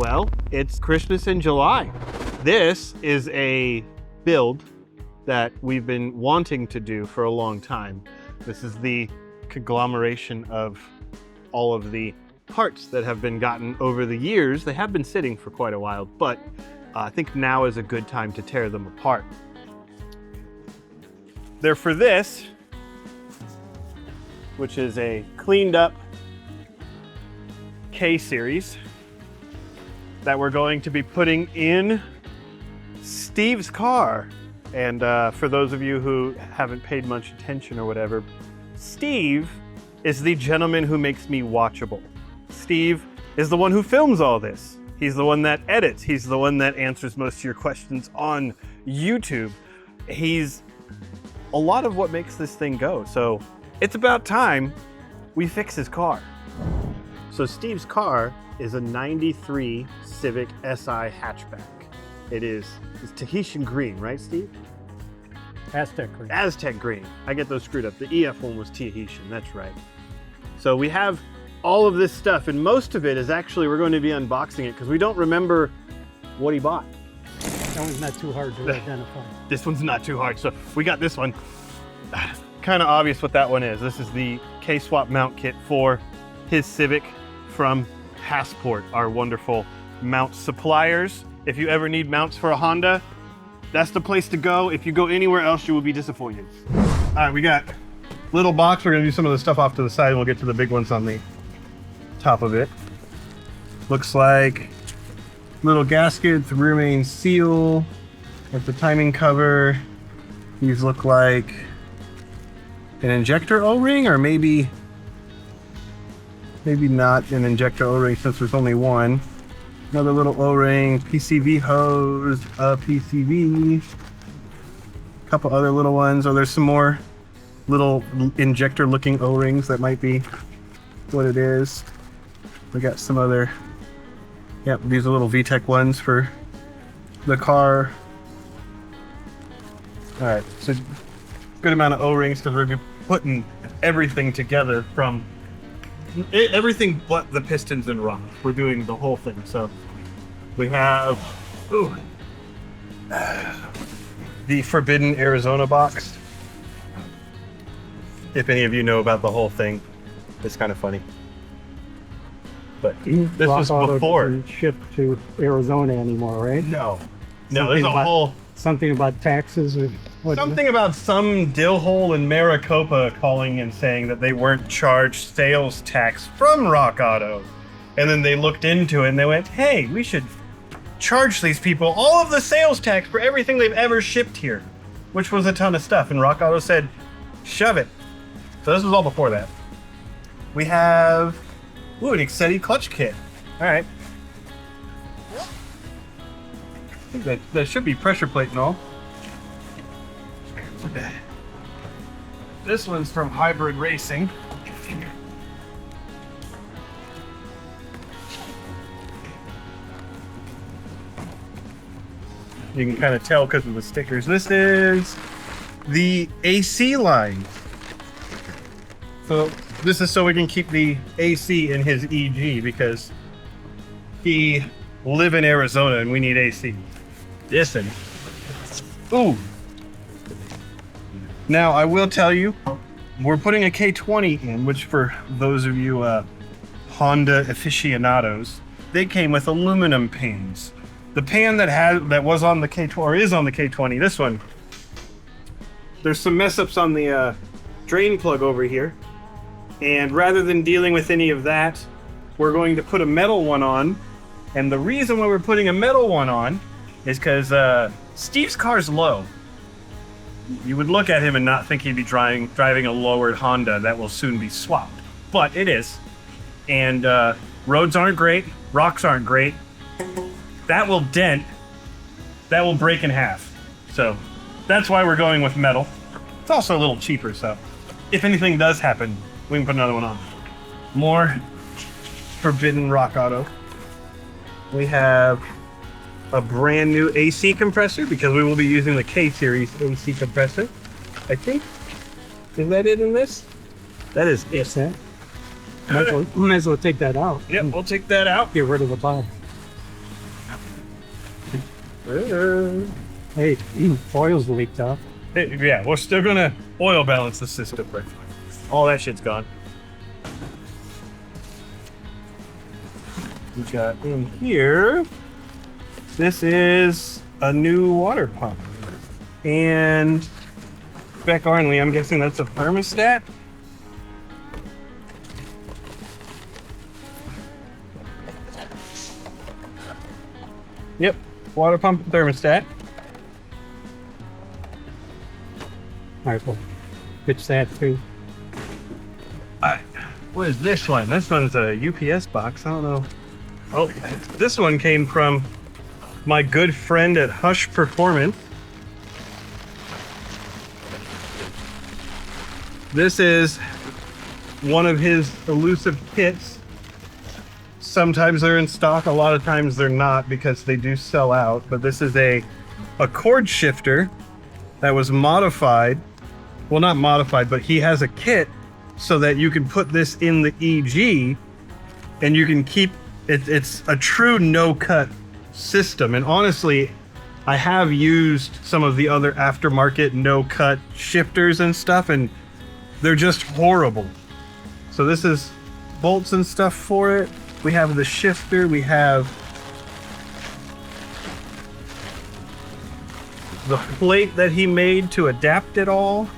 Well, it's Christmas in July. This is a build that we've been wanting to do for a long time. This is the conglomeration of all of the parts that have been gotten over the years. They have been sitting for quite a while, but I think now is a good time to tear them apart. They're for this, which is a cleaned up K series that we're going to be putting in Steve's car. And for those of you who haven't paid much attention or whatever, Steve is the gentleman who makes me watchable. Steve is the one who films all this. He's the one that edits. He's the one that answers most of your questions on YouTube. He's a lot of what makes this thing go. So it's about time we fix his car. So Steve's car is a 93 Civic Si hatchback. It's Tahitian green, right, Steve? Aztec green. Aztec green. I get those screwed up. The EF one was Tahitian, that's right. So we have all of this stuff, and most of it is actually, we're going to be unboxing it because we don't remember what he bought. That one's not too hard to identify. This one's not too hard. So we got this one. Kind of obvious what that one is. This is the K-swap mount kit for his Civic from Passport, our wonderful mount suppliers. If you ever need mounts for a Honda, that's the place to go. If you go anywhere else, you will be disappointed. All right, we got little box. We're gonna do some of the stuff off to the side and we'll get to the big ones on the top of it. Looks like little gasket, the rear main seal with the timing cover. These look like an injector O-ring, or maybe not an injector O-ring since there's only one. Another little O-ring, PCV hose, a PCV, a couple other little ones. Oh, there's some more little injector looking O-rings. That might be what it is. We got some other, yep, these are little VTEC ones for the car. All right, so good amount of O-rings because we're putting everything together from everything but the pistons and rods. We're doing the whole thing. So we have the Forbidden Arizona box. If any of you know about the whole thing, it's kind of funny. But this was before. Doesn't ship to Arizona anymore, right? No, there's a whole something about taxes or what? Something about some dill hole in Maricopa calling and saying that they weren't charged sales tax from Rock Auto. And then they looked into it and they went, hey, we should charge these people all of the sales tax for everything they've ever shipped here, which was a ton of stuff. And Rock Auto said, shove it. So this was all before that. We have, an Excetti clutch kit. All right. I think that should be pressure plate and all. This one's from Hybrid Racing. You can kind of tell because of the stickers. This is the AC line. So this is so we can keep the AC in his EG because he live in Arizona and we need AC. Listen. Ooh. Now I will tell you, we're putting a K20 in, which for those of you Honda aficionados, they came with aluminum pans. The pan that was on the K20 or is on the K20, this one, there's some mess ups on the drain plug over here. And rather than dealing with any of that, we're going to put a metal one on. And the reason why we're putting a metal one on is because Steve's car's low. You would look at him and not think he'd be driving a lowered Honda that will soon be swapped. But it is. And roads aren't great, rocks aren't great. That will dent, that will break in half. So that's why we're going with metal. It's also a little cheaper, so if anything does happen, we can put another one on. More Forbidden Rock Auto. We have a brand new AC compressor because we will be using the K series AC compressor. I think. Is that it in this? That is it. Might as well take that out. Yep, we'll take that out. Get rid of the bottom. Hey, oil's leaked up. Yeah, we're still gonna oil balance the system. Right? All that shit's gone. We got in here. This is a new water pump. And Beck Arnley, I'm guessing that's a thermostat? Yep, water pump and thermostat. All right, well, pitch that too. What is this one? This one's a UPS box. I don't know. Oh, this one came from my good friend at Hush Performance. This is one of his elusive kits. Sometimes they're in stock, a lot of times they're not because they do sell out. But this is a cord shifter that was modified. Well, not modified, but he has a kit so that you can put this in the EG and you can keep it. It's a true no-cut system. And honestly, I have used some of the other aftermarket no-cut shifters and stuff, and they're just horrible. So this is bolts and stuff for it. We have the shifter. We have the plate that he made to adapt it all.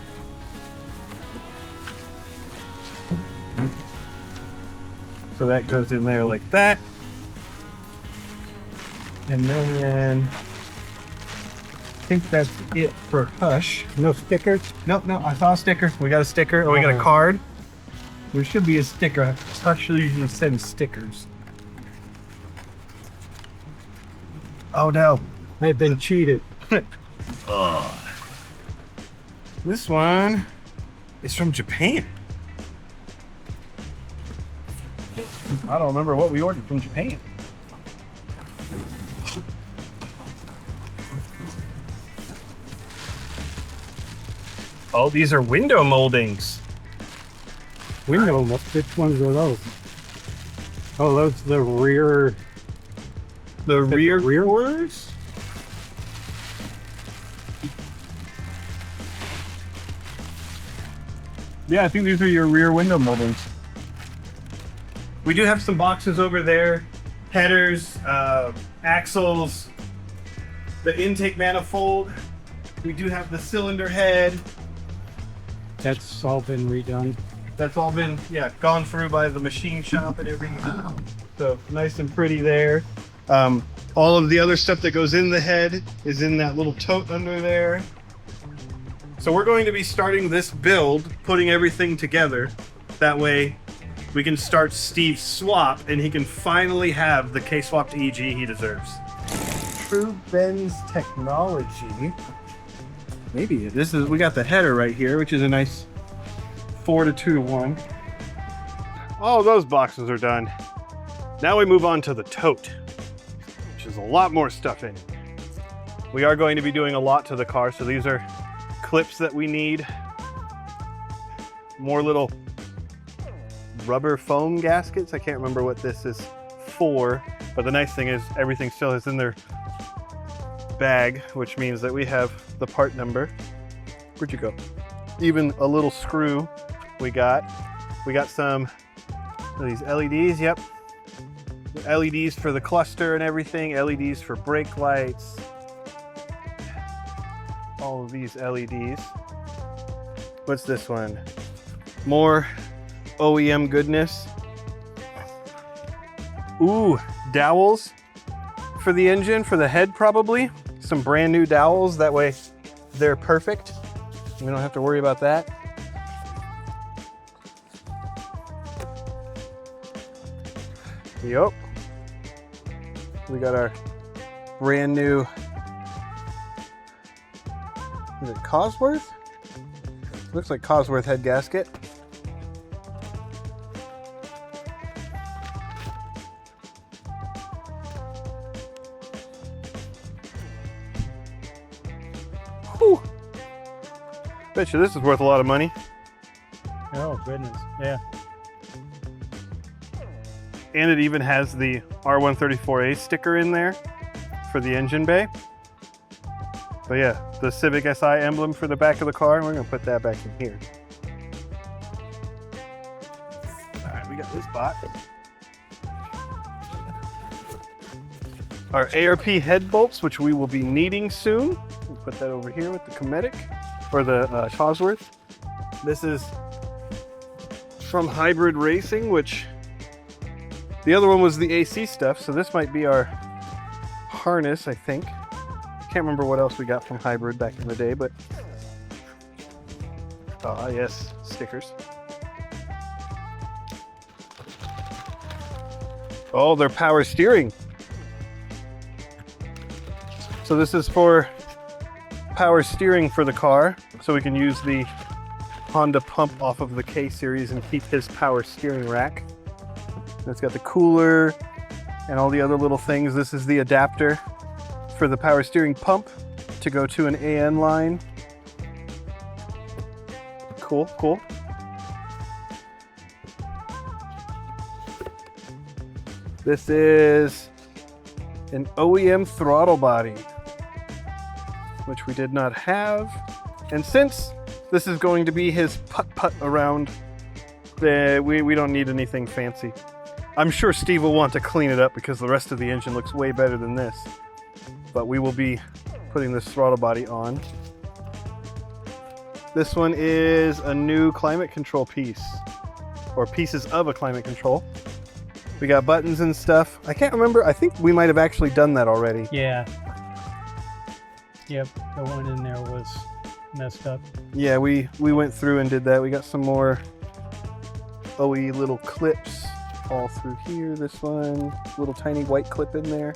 So that goes in there like that. And then I think that's it for Hush. No stickers? Nope, no, I saw a sticker. We got a sticker. Oh, we got a card. There should be a sticker. Hush usually sends stickers. Oh no. I've been cheated. This one is from Japan. I don't remember what we ordered from Japan. Oh, these are window moldings. Window, which ones are those? Oh, those the rear. The rear quarters? Yeah, I think these are your rear window moldings. We do have some boxes over there. Headers, axles, the intake manifold. We do have the cylinder head. That's all been redone. That's all been, yeah, gone through by the machine shop and everything. So nice and pretty there. All of the other stuff that goes in the head is in that little tote under there. So we're going to be starting this build, putting everything together. That way we can start Steve's swap and he can finally have the K-swapped EG he deserves. True Benz technology. Maybe this is, we got the header right here, which is a nice 4-2-1. All those boxes are done. Now we move on to the tote, which is a lot more stuff in it. We are going to be doing a lot to the car, so these are clips that we need. More little rubber foam gaskets. I can't remember what this is for, but the nice thing is everything still is in their bag, which means that we have the part number. Where'd you go? Even a little screw we got. We got some of these LEDs, yep. LEDs for the cluster and everything, LEDs for brake lights. All of these LEDs. What's this one? More OEM goodness. Ooh, dowels for the engine, for the head probably. Some brand new dowels, that way they're perfect. We don't have to worry about that. Yup. We got our brand new, is it Cosworth? Looks like Cosworth head gasket. Whew. Bet you this is worth a lot of money. Oh, goodness. Yeah. And it even has the R134A sticker in there for the engine bay. But yeah, the Civic Si emblem for the back of the car, and we're gonna put that back in here. All right, we got this box. Our ARP head bolts, which we will be needing soon. We'll put that over here with the Cometic, or the Cosworth. This is from Hybrid Racing, which the other one was the AC stuff, so this might be our harness, I think. Can't remember what else we got from Hybrid back in the day, but yes, stickers. Oh, they're power steering. So this is for power steering for the car, so we can use the Honda pump off of the K series and keep his power steering rack. And it's got the cooler and all the other little things. This is the adapter for the power steering pump to go to an AN line. Cool, cool. This is an OEM throttle body, which we did not have. And since this is going to be his putt-putt around, we don't need anything fancy. I'm sure Steve will want to clean it up because the rest of the engine looks way better than this. But we will be putting this throttle body on. This one is a new climate control piece, or pieces of a climate control. We got buttons and stuff. I can't remember. I think we might have actually done that already. Yeah. Yep, the one in there was messed up. Yeah, we went through and did that. We got some more OE little clips all through here. This one, little tiny white clip in there.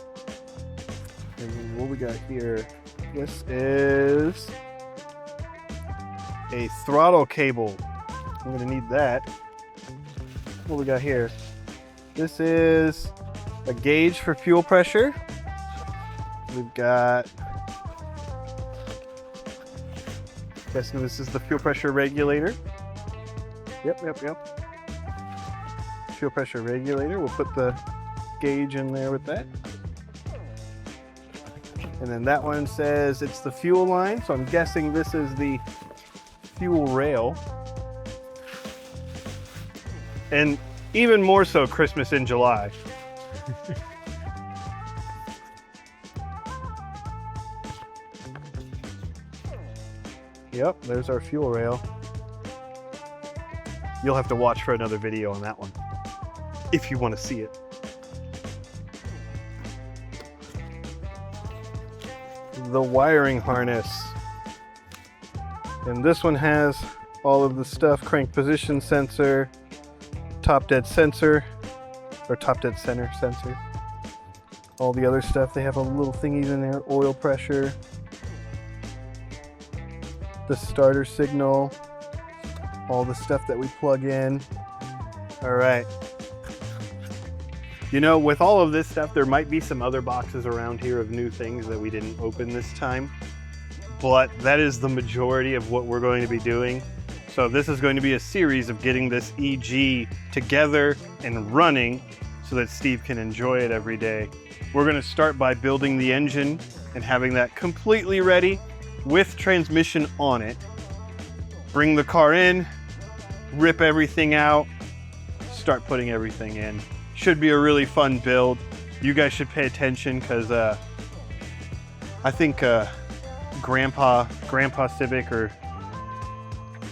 And what we got here? This is a throttle cable. I'm gonna need that. What we got here? This is a gauge for fuel pressure. We've got, guessing this is the fuel pressure regulator. Yep. Fuel pressure regulator. We'll put the gauge in there with that. And then that one says it's the fuel line, so I'm guessing this is the fuel rail. And even more so, Christmas in July. Yep, there's our fuel rail. You'll have to watch for another video on that one, if you want to see it. The wiring harness. And this one has all of the stuff: crank position sensor, top dead sensor, or top dead center sensor. All the other stuff, they have a little thingies in there: oil pressure, the starter signal, all the stuff that we plug in. All right. You know, with all of this stuff, there might be some other boxes around here of new things that we didn't open this time, but that is the majority of what we're going to be doing. So this is going to be a series of getting this EG together and running so that Steve can enjoy it every day. We're going to start by building the engine and having that completely ready with transmission on it. Bring the car in, rip everything out, start putting everything in. Should be a really fun build. You guys should pay attention because I think Grandpa Civic or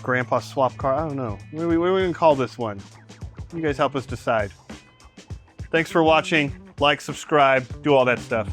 Grandpa Swap Car, I don't know. What are we going to call this one? You guys help us decide. Thanks for watching. Like, subscribe, do all that stuff.